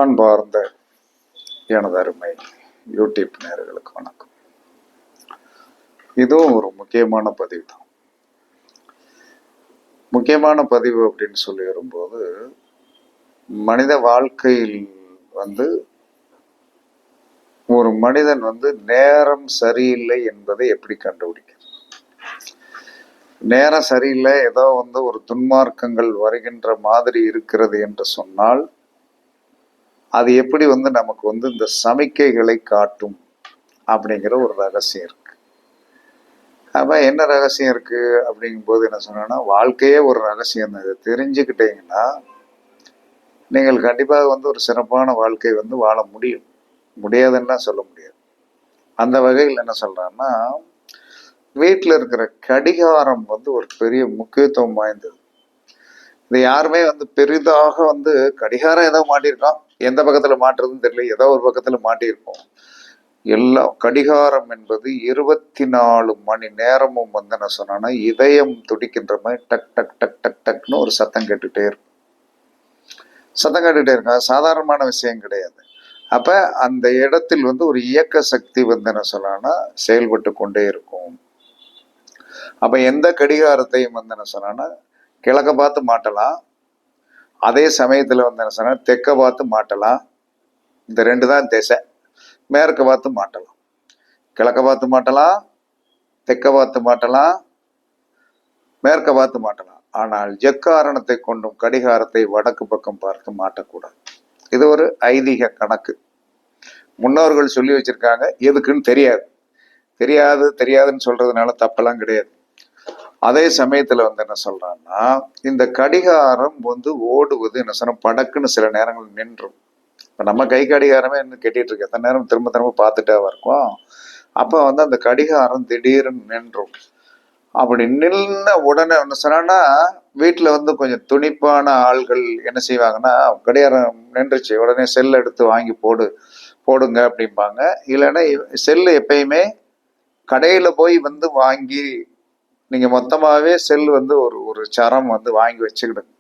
அன்பார்ந்த எனது அருமை யூடியூப் நேயர்களுக்கு வணக்கம். இதுவும் ஒரு முக்கியமான பதிவு தான். முக்கியமான பதிவு அப்படின்னு சொல்லி வரும்போது, மனித வாழ்க்கையில் ஒரு மனிதன் நேரம் சரியில்லை என்பதை எப்படி கண்டுபிடிக்கிறது? நேரம் சரியில்லை, ஏதோ ஒரு துன்மார்க்கங்கள் வருகின்ற மாதிரி இருக்கிறது என்று சொன்னால், அது எப்படி நமக்கு இந்த சமிக்கைகளை காட்டும் அப்படிங்கிற ஒரு ரகசியம் இருக்கு. அப்ப என்ன ரகசியம் இருக்கு அப்படிங்கும்போது என்ன சொன்னா, வாழ்க்கையே ஒரு ரகசியம் தான். இதை தெரிஞ்சுக்கிட்டீங்கன்னா நீங்கள் கண்டிப்பாக ஒரு சிறப்பான வாழ்க்கை வாழ முடியும். முடியாதுன்னா சொல்ல முடியாது. அந்த வகையில் என்ன சொல்றான்னா, வீட்டில் இருக்கிற கடிகாரம் ஒரு பெரிய முக்கியத்துவம் வாய்ந்தது. இது யாருமே பெரிதாக கடிகாரம் ஏதோ மாட்டியிருக்கோம், எந்த பக்கத்துல மாட்டுறதுன்னு தெரியல, ஏதோ ஒரு பக்கத்துல மாட்டியிருக்கோம். எல்லாம் கடிகாரம் என்பது 24 மணி நேரமும் என்ன சொன்னா, இதயம் துடிக்கின்ற மாதிரி டக் டக் டக் டக் டக்னு ஒரு சத்தம் கேட்டுட்டே இருக்கும். சத்தம் கேட்டுட்டே இருக்கும். அது சாதாரணமான விஷயம் கிடையாது. அப்ப அந்த இடத்தில் ஒரு இயக்க சக்தி என்ன சொன்னா செயல்பட்டு கொண்டே இருக்கும். அப்ப எந்த கடிகாரத்தையும் என்ன சொன்னா, கிழக்க பார்த்து மாட்டலாம், அதே சமயத்துல என்ன சொன்னா தெற்க பார்த்து மாட்டலாம். இந்த ரெண்டு தான் திசை. மேற்க பார்த்து மாட்டலாம், கிழக்க பார்த்து மாட்டலாம், தெற்க பார்த்து மாட்டலாம், மேற்க பார்த்து மாட்டலாம். ஆனால் எக்காரணத்தை கொண்டும் கடிகாரத்தை வடக்கு பக்கம் பார்த்து மாட்டக்கூடாது. இது ஒரு ஐதீக கணக்கு. முன்னோர்கள் சொல்லி வச்சிருக்காங்க. எதுக்குன்னு தெரியாது. தெரியாதுன்னு சொல்றதுனால தப்பெல்லாம் கிடையாது. அதே சமயத்துல என்ன சொல்றான்னா, இந்த கடிகாரம் ஓடுவது என்ன சொன்னா படக்குன்னு சில நேரங்கள் நின்றும். இப்ப நம்ம கை கடிகாரமே என்ன கேட்டிட்டு இருக்கு, எத்தனை நேரம் திரும்ப திரும்ப பார்த்துட்டே இருக்கும். அப்ப அந்த கடிகாரம் திடீர்னு நின்றும். அப்படி நின்ன உடனே என்ன சொன்னா, வீட்டுல கொஞ்சம் துணிப்பான ஆள்கள் என்ன செய்வாங்கன்னா, கடிகாரம் நின்றுச்சு உடனே செல் எடுத்து வாங்கி போடுங்க அப்படிம்பாங்க. இல்லைன்னா செல்லு எப்பயுமே கடையில போய் வாங்கி நீங்க மொத்தமாவே செல் ஒரு சரம் வாங்கி வச்சுக்கிடுங்க.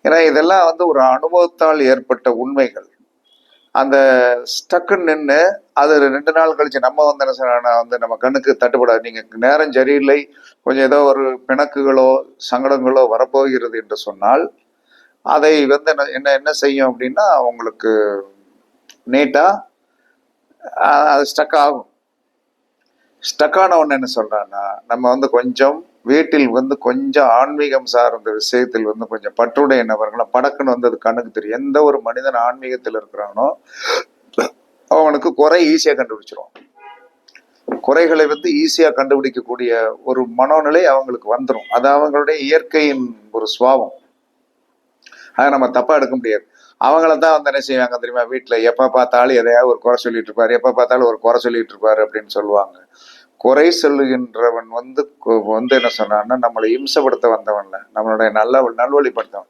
ஏன்னா இதெல்லாம் ஒரு அனுபவத்தால் ஏற்பட்ட உண்மைகள். அந்த ஸ்டக்குன்னு நின்று அது 2 நாள் கழிச்சு நம்ம நம்ம கண்ணுக்கு தட்டுப்படாது. நீங்க நேரம் சரியில்லை, கொஞ்சம் ஏதோ ஒரு பிணக்குகளோ சங்கடங்களோ வரப்போகிறது என்று சொன்னால், அதை என்ன செய்யும் அப்படின்னா, உங்களுக்கு நீட்டா அது ஸ்டக் ஆகும். ஸ்டக்கான ஒன்று என்ன சொல்றான்னா, நம்ம கொஞ்சம் வீட்டில் கொஞ்சம் ஆன்மீகம் சார்ந்த விஷயத்தில் கொஞ்சம் பற்றுடைய நபர்களை படக்குன்னு அது கண்ணுக்கு தெரியும். எந்த ஒரு மனிதன் ஆன்மீகத்தில் இருக்கிறானோ அவனுக்கு குறை ஈஸியா கண்டுபிடிச்சிருவான். குறைகளை ஈஸியா கண்டுபிடிக்கக்கூடிய ஒரு மனோநிலை அவங்களுக்கு வந்துடும். அது அவங்களுடைய இயற்கையின் ஒரு சுவாவம். அதை நம்ம தப்பா எடுக்க முடியாது. அவங்கள தான் என்ன செய்வாங்க தெரியுமா, வீட்டுல எப்ப பார்த்தாலும் எதையாவது ஒரு குறை சொல்லிட்டு இருப்பாரு, எப்ப பார்த்தாலும் ஒரு குறை சொல்லிட்டு இருப்பாரு அப்படின்னு சொல்லுவாங்க. குறை சொல்லுகின்றவன் என்ன சொன்னான்னா, நம்மளை இம்சப்படுத்த வந்தவன்ல, நம்மளுடைய நல்வழிப்படுத்தவன்.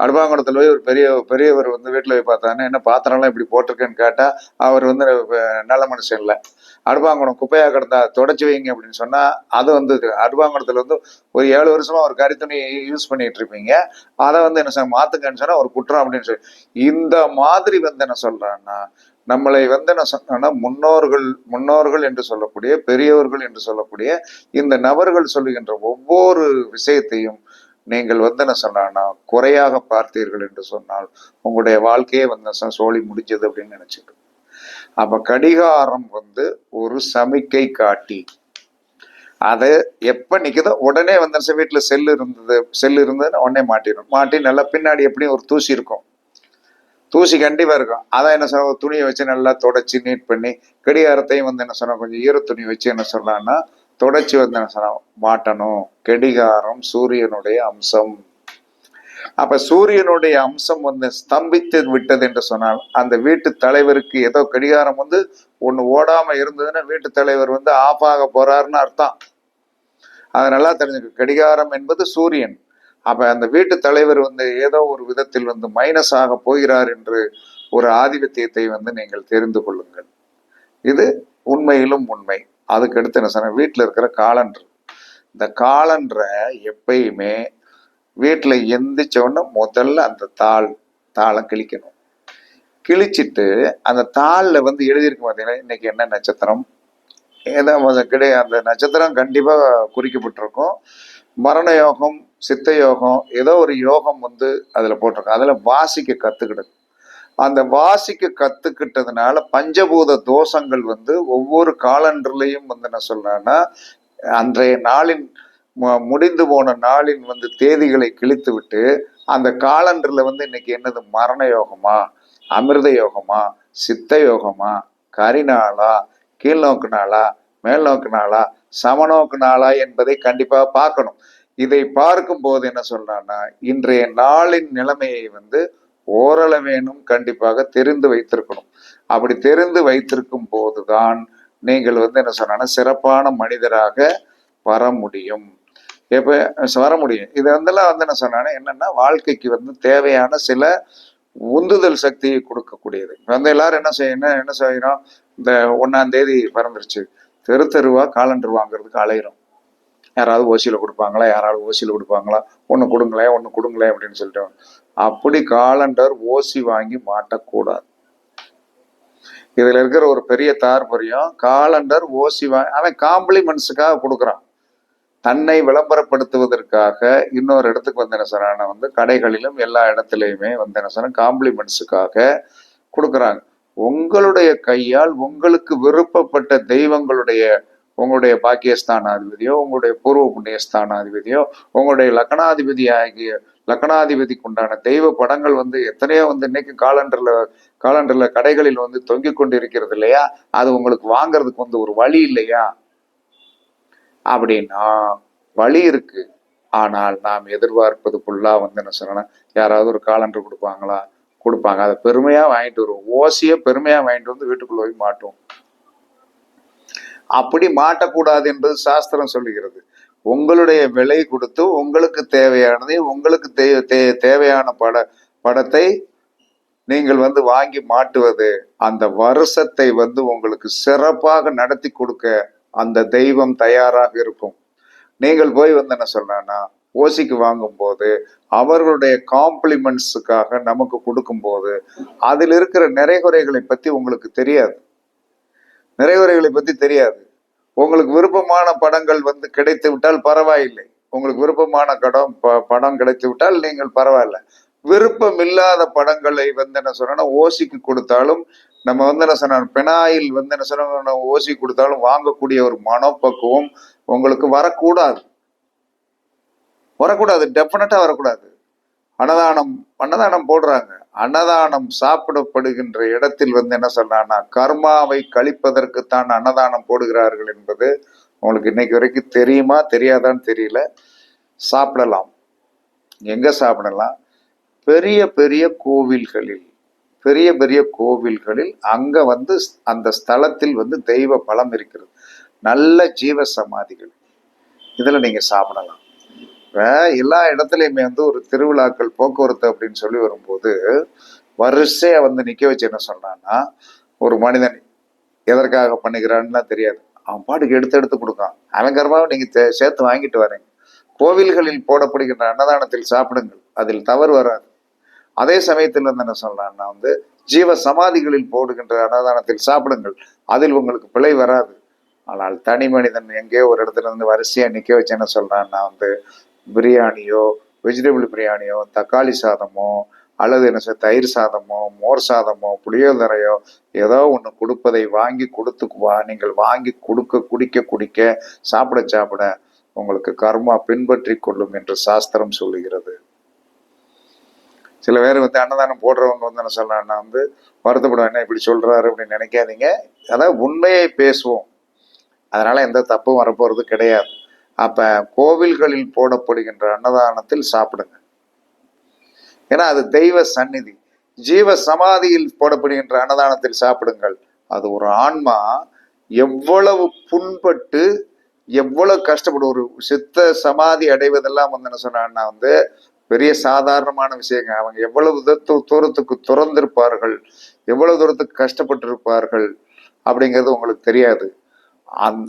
அடுப்பாங்கடத்துல போய் ஒரு பெரியவர் வீட்டுல போய் பார்த்தாங்கன்னா, என்ன பாத்திரம்லாம் இப்படி போட்டிருக்கேன்னு கேட்டா அவர் நல்ல மனுஷன் இல்லை. அடுப்பாங்கடம் குப்பையா கிடந்தா தொடச்சி வைங்க அப்படின்னு சொன்னா, அது அடுப்பாங்கடத்துல ஒரு 7 வருஷமா ஒரு கரித்துணி யூஸ் பண்ணிட்டு இருப்பீங்க, அதை என்ன மாத்துங்கன்னு சொன்னா ஒரு குற்றம் அப்படின்னு சொல்லி, இந்த மாதிரி என்ன சொல்றான்னா, நம்மளை என்ன சொன்னா முன்னோர்கள் என்று சொல்லக்கூடிய பெரியவர்கள் என்று சொல்லக்கூடிய இந்த நபர்கள் சொல்லுகின்ற ஒவ்வொரு விஷயத்தையும் நீங்கள் என்ன சொன்னா குறையாக பார்த்தீர்கள் என்று சொன்னால் உங்களுடைய வாழ்க்கையே சோழி முடிஞ்சது அப்படின்னு நினைச்சிட்டு. அப்ப கடிகாரம் ஒரு சமிக்கை காட்டி. அது எப்ப நிக்குதோ உடனே வீட்டுல செல்லு இருந்ததுன்னா உடனே மாட்டி நல்லா பின்னாடி எப்படியும் ஒரு தூசி இருக்கும், தூசி கண்டிப்பா இருக்கும். அதான் என்ன சொன்ன, துணியை வச்சு நல்லா தொடச்சி நீட் பண்ணி, கடிகாரத்தையும் என்ன சொன்னா கொஞ்சம் ஈர துணி வச்சு என்ன சொன்னான்னா தொடச்சி என்ன சொன்னா மாட்டணும். கடிகாரம் சூரியனுடைய அம்சம். அப்ப சூரியனுடைய அம்சம் ஸ்தம்பித்து விட்டது என்று சொன்னால், அந்த வீட்டு தலைவருக்கு ஏதோ கடிகாரம் ஒண்ணு ஓடாம இருந்ததுன்னா வீட்டு தலைவர் ஆஃப் ஆக போறாருன்னு அர்த்தம். அது நல்லா தெரிஞ்சுக்க. கடிகாரம் என்பது சூரியன். அப்ப அந்த வீட்டு தலைவர் ஏதோ ஒரு விதத்தில் மைனஸ் ஆக போகிறார் என்று ஒரு ஆதிபத்தியத்தை நீங்கள் தெரிந்து கொள்ளுங்கள். இது உண்மையிலும் உண்மை. அதுக்கு அடுத்து என்ன சொன்ன, வீட்டுல இருக்கிற காலண்டர். இந்த காலண்டரை எப்பயுமே வீட்டுல எந்திரிச்ச உடனே முதல்ல அந்த தாளை கிழிக்கணும். கிழிச்சிட்டு அந்த தாளில் வந்து எழுதியிருக்கு பார்த்தீங்கன்னா இன்னைக்கு என்ன நட்சத்திரம், ஏதோ கிடையாது, அந்த நட்சத்திரம் கண்டிப்பா குறிக்கப்பட்டிருக்கும். மரண யோகம், சித்த யோகம், ஏதோ ஒரு யோகம் வந்து அதுல போட்டிருக்கும். அதுல வாசிக்க கத்துக்கிடுது. அந்த வாசிக்க கத்துக்கிட்டதுனால பஞ்சபூத தோஷங்கள் வந்து ஒவ்வொரு காலண்டர்லையும் வந்து என்ன சொல்றேன்னா, அன்றைய நாளின் முடிந்து போன நாளின் வந்து தேதிகளை கிழித்து விட்டு அந்த காலண்டர்ல வந்து இன்னைக்கு என்னது மரண யோகமா, அமிர்த யோகமா, சித்த யோகமா, கரிநாளா, கீழ்நோக்கு நாளா, மேல் நோக்கு நாளா, சமநோக்கு நாளா என்பதை கண்டிப்பா பார்க்கணும். இதை பார்க்கும் போது என்ன சொல்றான்னா, இன்றைய நாளின் நிலைமையை வந்து ஓரளவேனும் கண்டிப்பாக தெரிந்து வைத்திருக்கணும். அப்படி தெரிந்து வைத்திருக்கும் போதுதான் நீங்கள் வந்து என்ன சொன்னா சிறப்பான மனிதராக வர முடியும். எப்ப வர முடியும். இது வந்தெல்லாம் வந்து என்ன சொன்னா என்னன்னா வாழ்க்கைக்கு வந்து தேவையான சில உந்துதல் சக்தியை கொடுக்கக்கூடியது. வந்து எல்லாரும் என்ன செய்யணும், என்ன செய்யறோம், இந்த 1ஆம் தேதி பிறந்துருச்சு, தெரு தெருவா காலண்டர் வாங்குறதுக்கு அலையிறோம். யாராவது ஓசியில கொடுப்பாங்களா, யாராவது ஓசியில கொடுப்பாங்களா, ஒன்று கொடுங்களேன் ஒன்று கொடுங்களேன் அப்படின்னு சொல்லிட்டு. அப்படி காலண்டர் ஓசி வாங்கி மாட்டக்கூடாது. இதுல இருக்கிற ஒரு பெரிய தாற்பயம், காலண்டர் ஓசி வாங்கி அவன் காம்ப்ளிமெண்ட்ஸுக்காக கொடுக்குறான். தன்னை விளம்பரப்படுத்துவதற்காக இன்னொரு இடத்துக்கு வந்து என்ன சொன்னா வந்து கடைகளிலும் எல்லா இடத்துலையுமே வந்து என்ன சொன்னா காம்ப்ளிமெண்ட்ஸுக்காக கொடுக்குறாங்க. உங்களுடைய கையால் உங்களுக்கு விருப்பப்பட்ட தெய்வங்களுடைய, உங்களுடைய பாக்கியஸ்தானாதிபதியோ, உங்களுடைய பூர்வ புண்ணியஸ்தானாதிபதியோ, உங்களுடைய லக்னாதிபதி ஆகிய லக்னாதிபதிக்கு உண்டான தெய்வ படங்கள் வந்து எத்தனையோ வந்து இன்னைக்கு காலண்டர்ல கடைகளில் வந்து தொங்கிக் கொண்டு இருக்கிறது இல்லையா, அது உங்களுக்கு வாங்குறதுக்கு வந்து ஒரு வழி இல்லையா அப்படின்னா வழி இருக்கு. ஆனால் நாம் எதிர்பார்ப்பது ஃபுல்லா வந்து என்ன சொல்லணும், யாராவது ஒரு காலண்டர் கொடுப்பாங்களா, கொடுப்பாங்க. அதை பெருமையா வாங்கிட்டு வருவோம். ஓசிய பெருமையா வாங்கிட்டு வந்து வீட்டுக்குள்ள போய் மாட்டுவோம். அப்படி மாட்டக்கூடாது என்பது சாஸ்திரம் சொல்லுகிறது. உங்களுடைய விலை கொடுத்து உங்களுக்கு தேவையானதை, உங்களுக்கு தேவையான படத்தை நீங்கள் வந்து வாங்கி மாட்டுவது அந்த வருஷத்தை வந்து உங்களுக்கு சிறப்பாக நடத்தி கொடுக்க அந்த தெய்வம் தயாராக இருக்கும். நீங்கள் போய் வந்து என்ன சொல்றேன்னா ஓசிக்கு வாங்கும் போது அவர்களுடைய காம்ப்ளிமெண்ட்ஸுக்காக நமக்கு கொடுக்கும் போது அதில் இருக்கிற நிறைகுறைகளை பத்தி உங்களுக்கு தெரியாது. நிறைகுறைகளை பத்தி தெரியாது. உங்களுக்கு விருப்பமான படங்கள் வந்து கிடைத்து விட்டால் பரவாயில்லை. உங்களுக்கு விருப்பமான படம் கிடைத்து விட்டால் நீங்கள் பரவாயில்ல. விருப்பம் இல்லாத படங்களை வந்து என்ன சொன்னா ஓசிக்கு கொடுத்தாலும் நம்ம வந்து என்ன சொன்ன பெனாயில் வந்து என்ன சொன்ன ஓசி கொடுத்தாலும் வாங்கக்கூடிய ஒரு மனப்பக்குவம் உங்களுக்கு வரக்கூடாது. டெஃபினட்டா வரக்கூடாது. அன்னதானம் போடுறாங்க. அன்னதானம் சாப்பிடப்படுகின்ற இடத்தில் வந்து என்ன சொல்றாங்கன்னா கர்மாவை கழிப்பதற்குத்தான் அன்னதானம் போடுகிறார்கள் என்பது உங்களுக்கு இன்னைக்கு வரைக்கும் தெரியுமா தெரியாதான்னு தெரியல. சாப்பிடலாம். எங்க சாப்பிடலாம்? பெரிய பெரிய கோவில்களில் அங்க வந்து அந்த ஸ்தலத்தில் வந்து தெய்வ பலம் இருக்கிறது. நல்ல ஜீவ சமாதிகள், இதுல நீங்க சாப்பிடலாம். எல்லா இடத்துலையுமே வந்து ஒரு திருவிழாக்கள் போக்குவரத்து அப்படின்னு சொல்லி வரும்போது வரிசையா வந்து நிக்க வச்சு என்ன சொன்னான்னா ஒரு மனிதன் எதற்காக பண்ணுகிறான்னு தெரியாது, அவன் பாட்டுக்கு எடுத்து கொடுக்கான். அலங்கரமாக நீங்க சேர்த்து வாங்கிட்டு வரீங்க. கோவில்களில் போடப்படுகின்ற அன்னதானத்தில் சாப்பிடுங்கள், அதில் தவறு வராது. அதே சமயத்தில் வந்து என்ன சொல்றான்னா வந்து ஜீவ சமாதிகளில் போடுகின்ற அன்னதானத்தில் சாப்பிடுங்கள், அதில் உங்களுக்கு பிழை வராது. ஆனால் தனி மனிதன் எங்கேயோ ஒரு இடத்துல இருந்து வரிசையா நிக்க வச்சு என்ன சொல்றான்னா வந்து பிரியாணியோ, வெஜிடபிள் பிரியாணியோ, தக்காளி சாதமோ, அல்லது என்ன தயிர் சாதமோ, மோர் சாதமோ, புளியோதரையோ ஏதோ ஒன்று கொடுப்பதை வாங்கி நீங்கள் வாங்கி குடிக்க சாப்பிட உங்களுக்கு கர்மா பின்பற்றி கொள்ளும் என்று சாஸ்திரம் சொல்லுகிறது. சில பேர் வந்து அன்னதானம் போடுறவங்க வந்து என்ன சொல்றாங்கன்னா வந்து வருத்தப்படுவோம், என்ன இப்படி சொல்றாரு அப்படின்னு நினைக்காதீங்க. அதாவது உண்மையை பேசுவோம், அதனால எந்த தப்பும் வரப்போறது கிடையாது. அப்ப கோவில்களில் போடப்படுகின்ற அன்னதானத்தில் சாப்பிடுங்க, ஏன்னா அது தெய்வ சந்நிதி. ஜீவ சமாதியில் போடப்படுகின்ற அன்னதானத்தில் சாப்பிடுங்கள். அது ஒரு ஆன்மா எவ்வளவு புண்பட்டு எவ்வளவு கஷ்டப்படும். ஒரு சித்த சமாதி அடைவதெல்லாம் வந்து என்ன சொன்னா வந்து பெரிய சாதாரணமான விஷயங்க. அவங்க எவ்வளவு தூரத்துக்கு துறந்திருப்பார்கள், எவ்வளவு தூரத்துக்கு கஷ்டப்பட்டு இருப்பார்கள் அப்படிங்கிறது உங்களுக்கு தெரியாது.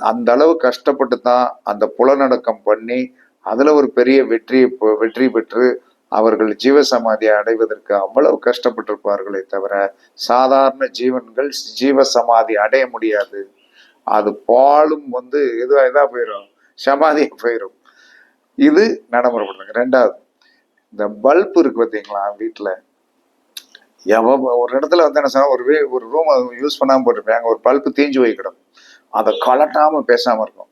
அந்த அளவு கஷ்டப்பட்டு தான் அந்த புலநடக்கம் பண்ணி அதுல ஒரு பெரிய வெற்றி பெற்று அவர்கள் ஜீவசமாதியை அடைவதற்கு அவ்வளவு கஷ்டப்பட்டிருப்பார்களே தவிர சாதாரண ஜீவன்கள் ஜீவசமாதி அடைய முடியாது. அது பாலும் வந்து இதா போயிடும், சமாதியா போயிடும். இது நடைமுறைப்படுறாங்க. ரெண்டாவது, இந்த பல்ப் இருக்கு பார்த்தீங்களா வீட்டில், ஒரு இடத்துல வந்து என்ன சொன்னா, ஒரு ரூம் யூஸ் பண்ணாமல் போட்டிருப்பாங்க, ஒரு பல்பு தீஞ்சு வைக்கிடும், அதை கலட்டாம பேசாம இருக்கும்.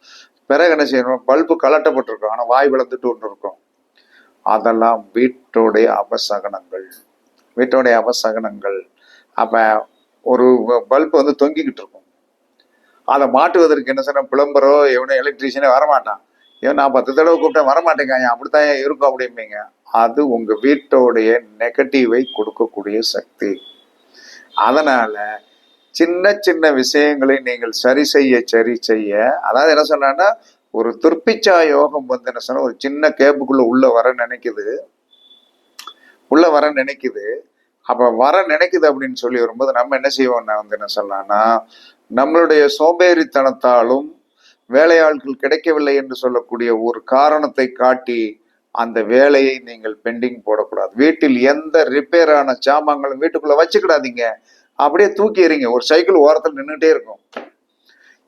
பிறகு என்ன செய்யணும், பல்பு கலட்டப்பட்டிருக்கும், ஆனால் வாய் விளந்துட்டு ஒன்று இருக்கும். அதெல்லாம் வீட்டோடைய அபசகனங்கள், வீட்டோடைய அபசகனங்கள். அப்ப ஒரு பல்பு வந்து தொங்கிக்கிட்டு இருக்கும், அதை மாட்டுவதற்கு என்ன சொன்ன, பிளம்பரோ எவனோ எலக்ட்ரீஷியனே வரமாட்டான். ஏன் நான் 10 தடவை கூப்பிட்டேன் வரமாட்டேங்க, அப்படித்தான் இருக்கும் அப்படிம்பீங்க. அது உங்க வீட்டோடைய நெகட்டிவை கொடுக்கக்கூடிய சக்தி. அதனால சின்ன சின்ன விஷயங்களை நீங்கள் சரி செய்ய, அதாவது என்ன சொன்னா, ஒரு துர்ப்பிச்சா யோகம் வந்து என்ன சொன்னா, ஒரு சின்ன கேப்புக்குள்ள உள்ள வர நினைக்குது. அப்ப வர நினைக்குது அப்படின்னு சொல்லி வரும்போது நம்ம என்ன செய்வோம்னா வந்து என்ன சொல்லலாம்னா, நம்மளுடைய சோம்பேறித்தனத்தாலும் வேலையாட்கள் கிடைக்கவில்லை என்று சொல்லக்கூடிய ஒரு காரணத்தை காட்டி அந்த வேலையை நீங்கள் பெண்டிங் போடக்கூடாது. வீட்டில் எந்த ரிப்பேர் ஆன சாமான்களும் வீட்டுக்குள்ள வச்சுக்கிடாதீங்க, அப்படியே தூக்கி எறிங்க. ஒரு சைக்கிள் ஓரத்தில் நின்றுட்டே இருக்கும்,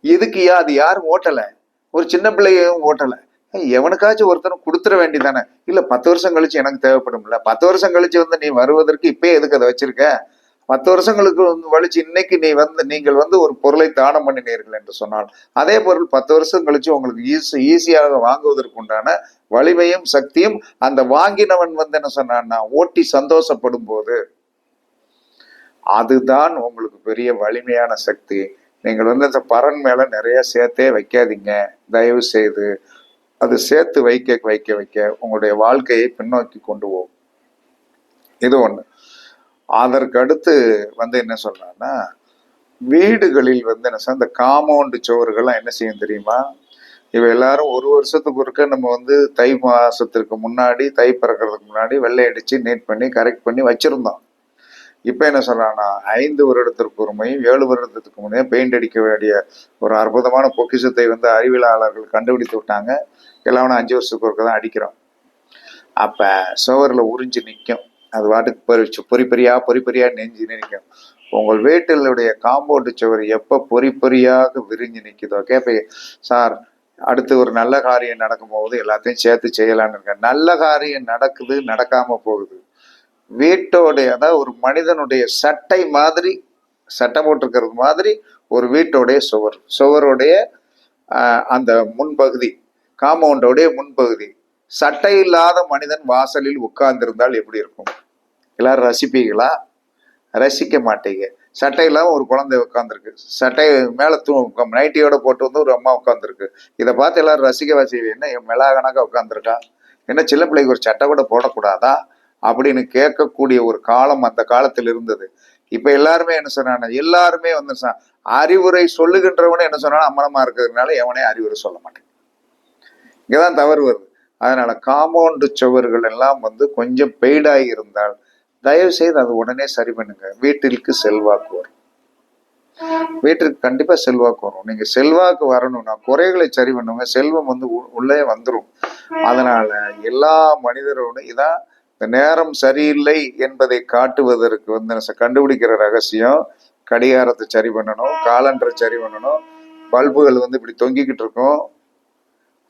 இதுக்கு அது யாரும் ஓட்டலை, ஒரு சின்ன பிள்ளையும் ஓட்டலை, எவனுக்காச்சும் ஒருத்தரும் கொடுத்துட வேண்டிதானே. இல்ல 10 வருஷம் கழிச்சு எனக்கு தேவைப்படும்ல, 10 வருஷம் கழிச்சு வந்து நீ வருவதற்கு இப்பயே எதுக்கு அதை வச்சிருக்க, 10 வருஷங்களுக்கு கழிச்சு இன்னைக்கு நீங்கள் வந்து ஒரு பொருளை தானம் பண்ணினீர்கள் என்று சொன்னால், அதே பொருள் 10 வருஷம் கழிச்சு உங்களுக்கு ஈஸியாக வாங்குவதற்கு உண்டான வலிமையும் சக்தியும் அந்த வாங்கினவன் வந்து என்ன சொன்னான்னா ஓட்டி சந்தோஷப்படும் போது, அதுதான் உங்களுக்கு பெரிய வலிமையான சக்தி. நீங்கள் வந்து அந்த பரன் மேல நிறைய சேர்த்தே வைக்காதீங்க தயவு செய்து. அது சேர்த்து வைக்க உங்களுடைய வாழ்க்கையை பின்னோக்கி கொண்டு போகும். இது ஒண்ணு. அதற்கு அடுத்து வந்து என்ன சொல்றான்னா, வீடுகளில் வந்து என்ன இந்த காம்பவுண்டு சுவர்கள்லாம் என்ன செய்யும் தெரியுமா, இவ எல்லாரும் ஒரு வருஷத்துக்கு ஒருக்க நம்ம வந்து தை மாசத்திற்கு முன்னாடி, தை பிறக்கிறதுக்கு முன்னாடி வெள்ளை அடிச்சு நீட் பண்ணி கரெக்ட் பண்ணி வச்சிருந்தோம். இப்ப என்ன சொல்றாங்கன்னா, 5 வருடத்திற்கு ஒரு முறையும் 7 வருடத்துக்கு முன்னே பெயிண்ட் அடிக்க வேண்டிய ஒரு அற்புதமான பொக்கிஷத்தை வந்து அறிவியலாளர்கள் கண்டுபிடித்து விட்டாங்க. எல்லாம் 5 வருஷத்துக்கு ஒருக்க தான் அடிக்கிறோம். அப்ப சுவரில் உறிஞ்சு நிற்கும், அது வாட்டுக்கு பொறிப்பொறியா நெஞ்சு நிற்கும். உங்கள் வீட்டிலுடைய காம்பவுண்டு சுவர் எப்ப பொறியாக விரிஞ்சு நிற்குதோ, கேட்ப சார் அடுத்து ஒரு நல்ல காரியம் நடக்கும் போது எல்லாத்தையும் சேர்த்து செய்யலான்னு இருக்கேன். நல்ல காரியம் நடக்குது, நடக்காம போகுது. வீட்டோடைய, அதாவது ஒரு மனிதனுடைய சட்டை மாதிரி, சட்டை போட்டிருக்கிறது மாதிரி ஒரு வீட்டோடைய சுவருடைய அந்த முன்பகுதி, காம்பவுண்டோடைய முன்பகுதி, சட்டை இல்லாத மனிதன் வாசலில் உட்கார்ந்திருந்தால் எப்படி இருக்கும்? எல்லாரும் ரசிப்பீங்களா? ரசிக்க மாட்டீங்க. சட்டை இல்லாம ஒரு குழந்தை உட்காந்துருக்கு, சட்டை மேல நைட்டியோட போட்டு வந்து ஒரு அம்மா உட்காந்துருக்கு, இதை பார்த்து எல்லாரும் ரசிக்கவா செய்வீங்க? என்ன மெலா கணக்கா உட்காந்துருக்கா, என்ன சின்ன பிள்ளைக்கு ஒரு சட்டை கூட போடக்கூடாதா அப்படின்னு கேட்கக்கூடிய ஒரு காலம் அந்த காலத்தில் இருந்தது. இப்ப எல்லாருமே என்ன சொன்னாங்க, எல்லாருமே வந்து அறிவுரை சொல்லுகின்றவனே என்ன சொன்னா அம்மனமா இருக்கிறதுனால எவனே அறிவுரை சொல்ல மாட்டேன். இங்கதான் தவறு வருது. அதனால காம்பவுண்டு சுவர்கள் எல்லாம் வந்து கொஞ்சம் பெய்டாகி இருந்தால் தயவு செய்து அது உடனே சரி பண்ணுங்க. வீட்டிற்கு செல்வாக்கு வரும், வீட்டிற்கு கண்டிப்பா செல்வாக்கு வரும். நீங்க செல்வாக்கு வரணும்னா குறைகளை சரி பண்ணுங்க, செல்வம் வந்து உள்ளே வந்துடும். அதனால எல்லா மனிதரோட இதான் இந்த நேரம் சரியில்லை என்பதை காட்டுவதற்கு வந்து கண்டுபிடிக்கிற ரகசியம், கடிகாரத்தை சரி பண்ணணும், காலண்டரை சரி பண்ணணும், பல்புகள் வந்து இப்படி தொங்கிக்கிட்டு இருக்கும்,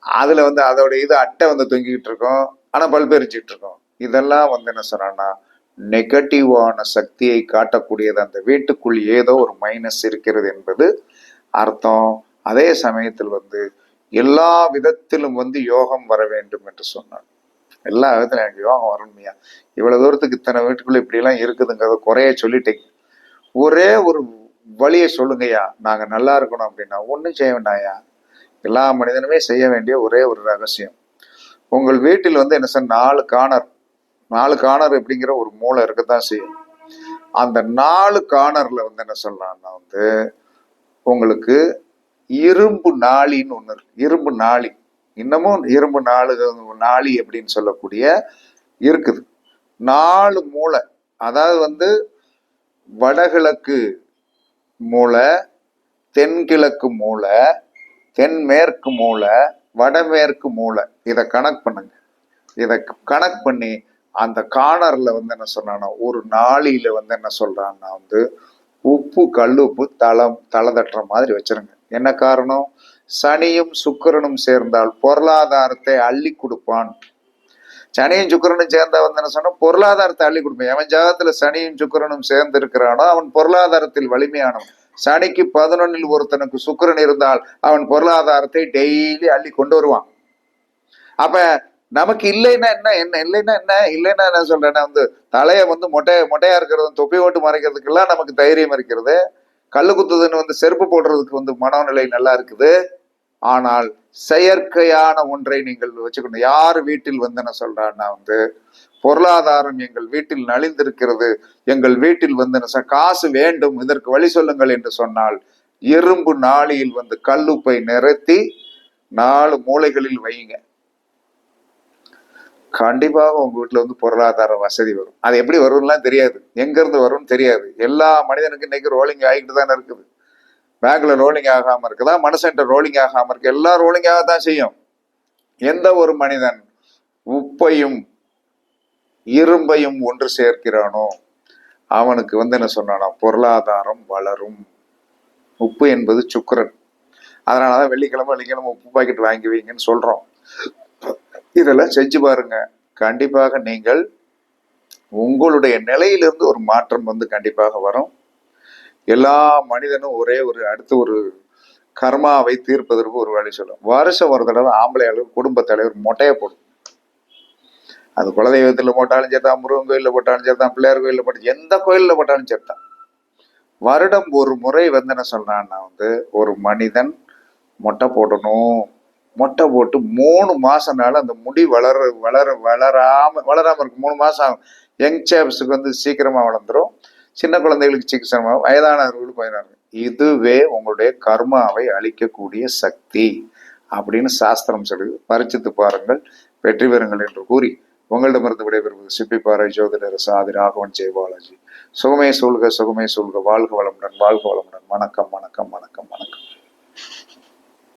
அதுல வந்து அதோட இது அட்டை வந்து தொங்கிக்கிட்டு இருக்கும், ஆனா பல்பு எரிச்சுட்டு இருக்கும். இதெல்லாம் வந்து என்ன சொன்னா நெகட்டிவான சக்தியை காட்டக்கூடியது. அந்த வீட்டுக்குள் ஏதோ ஒரு மைனஸ் இருக்கிறது என்பது அர்த்தம். அதே சமயத்தில் வந்து எல்லா விதத்திலும் வந்து யோகம் வர வேண்டும் என்று சொன்னார். எல்லா விதத்திலும் எனக்கு யோகம் வரணுமையா, இவ்வளவு தூரத்துக்கு இத்தனை வீட்டுக்குள்ள இப்படி எல்லாம் இருக்குதுங்கிறத குறைய சொல்லிட்டீங்க, ஒரே ஒரு வழியை சொல்லுங்கய்யா நாங்க நல்லா இருக்கணும் அப்படின்னா. ஒன்றும் செய்ய வேண்டாம்யா, எல்லா மனிதனுமே செய்ய வேண்டிய ஒரே ஒரு ரகசியம், உங்கள் வீட்டில் வந்து என்ன சார் 4 கார்னர் அப்படிங்கிற ஒரு மூளை இருக்கத்தான் செய்யும். அந்த 4 கார்னர்ல வந்து என்ன சொல்லலாம்னா வந்து உங்களுக்கு இரும்பு நாளின்னு ஒண்ணு இருக்கு. இரும்பு நாளி, இன்னமும் இரும்பு நாளி அப்படின்னு சொல்லக்கூடிய இருக்குது. 4 மூளை, அதாவது வந்து வடகிழக்கு மூளை, தென்கிழக்கு மூளை, தென்மேற்கு மூளை, வடமேற்கு மூளை. இதை கணக்கு பண்ணுங்க. இதை கணக்கு பண்ணி அந்த கார்னர்ல வந்து என்ன சொன்னான்னா, ஒரு நாளில வந்து என்ன சொல்றான்னா வந்து உப்பு கல்லுப்பு தலை தட்டுற மாதிரி வச்சிருங்க. என்ன காரணம்? சனியும் சுக்கிரனும் சேர்ந்தால் பொருளாதாரத்தை அள்ளி கொடுப்பான். சனியும் சுக்கிரனும் சேர்ந்தா வந்து என்ன சொன்னா பொருளாதாரத்தை அள்ளி கொடுப்பான். எவன் ஜாதகத்துல சனியும் சுக்கிரனும் சேர்ந்து இருக்கிறானோ அவன் பொருளாதாரத்தில் வலிமையானவன். சனிக்கு 11ல் ஒருத்தனுக்கு சுக்கிரன் இருந்தால் அவன் பொருளாதாரத்தை டெய்லி அள்ளி கொண்டு வருவான். அப்ப நமக்கு இல்லைன்னா என்ன சொல்றேன்னா வந்து தலைய வந்து மொட்டையா இருக்கிறது, தொப்பி ஓட்டு மறைக்கிறதுக்கெல்லாம் நமக்கு தைரியம் இருக்கிறது. கல்லு குத்துதுன்னு வந்து செருப்பு போடுறதுக்கு வந்து மனநிலை நல்லா இருக்குது. ஆனால் செயற்கையான ஒன்றை நீங்கள் வச்சுக்கணும். யார் வீட்டில் வந்து என்ன சொல்றான்னா வந்து பொருளாதாரம் எங்கள் வீட்டில் நலிந்திருக்கிறது, எங்கள் வீட்டில் வந்து காசு வேண்டும், இதற்கு வழி சொல்லுங்கள் என்று சொன்னால் இரும்பு நாளியில் வந்து கல்லுப்பை நிறுத்தி 4 மூலைகளில் வையுங்க. கண்டிப்பாக உங்க வீட்டுல வந்து பொருளாதார வசதி வரும். அது எப்படி வரும்லாம் தெரியாது, எங்க இருந்து வரும்னு தெரியாது. எல்லா மனிதனுக்கும் இன்னைக்கு ரோலிங் ஆகிட்டு தானே இருக்குது. பேங்க்ல ரோலிங் ஆகாம இருக்குதா, மனுஷன் ரோலிங் ஆகாம இருக்கு? எல்லாம் ரோலிங் ஆகத்தான் செய்யும். எந்த ஒரு மனிதன் உப்பையும் இரும்பையும் ஒன்று சேர்க்கிறானோ அவனுக்கு வந்து என்ன சொன்னானா பொருளாதாரம் வளரும். உப்பு என்பது சுக்கிரன். அதனாலதான் வெள்ளிக்கிழமை உப்பு பாக்கெட் வாங்கி வைங்கன்னு சொல்றோம். இதெல்லாம் செஞ்சு பாருங்க. கண்டிப்பாக நீங்கள் உங்களுடைய நிலையிலிருந்து ஒரு மாற்றம் வந்து கண்டிப்பாக வரும். எல்லா மனிதனும் ஒரே ஒரு அடுத்த ஒரு கர்மாவை தீர்ப்பதற்கு ஒரு வழி சொல்லும். வருஷம் ஒரு தடவை ஆம்பளை அளவு குடும்ப தலைவர் மொட்டையை போடும். அது குலதெய்வத்தில் போட்டாலும் சேர்த்தான், முருகன் கோயிலில் போட்டாலும் சேர்த்தான், பிள்ளையார் கோயிலில் போட்டு எந்த கோயிலில் போட்டாலும் சேர்த்தான். வருடம் ஒரு முறை வந்து என்ன சொல்றான்னா வந்து ஒரு மனிதன் மொட்டை போடணும். மொட்டை போட்டு 3 மாசம்னால அந்த முடி வளராம இருக்கு. 3 மாசம் ஆகும். யங் சேப்ஸுக்கு வந்து சீக்கிரமா வளர்ந்துரும், சின்ன குழந்தைகளுக்கு சீக்கிரமா, வயதானவர்களுக்கு வயதானது. இதுவே உங்களுடைய கர்மாவை அழிக்கக்கூடிய சக்தி அப்படின்னு சாஸ்திரம் சொல்லுது. பரிச்சித்து பாருங்கள், வெற்றி பெறுங்கள் என்று கூறி உங்களிடமிருந்து விடைபெறுவது சிப்பிப்பாறை ஜோதிடர் சாதி ராகவன் ஜெயபாலாஜி. சுகமே சூழ்க, சுகமே சூழ்க. வாழ்க வளமுடன், வாழ்க வளமுடன். வணக்கம், வணக்கம், வணக்கம், வணக்கம்.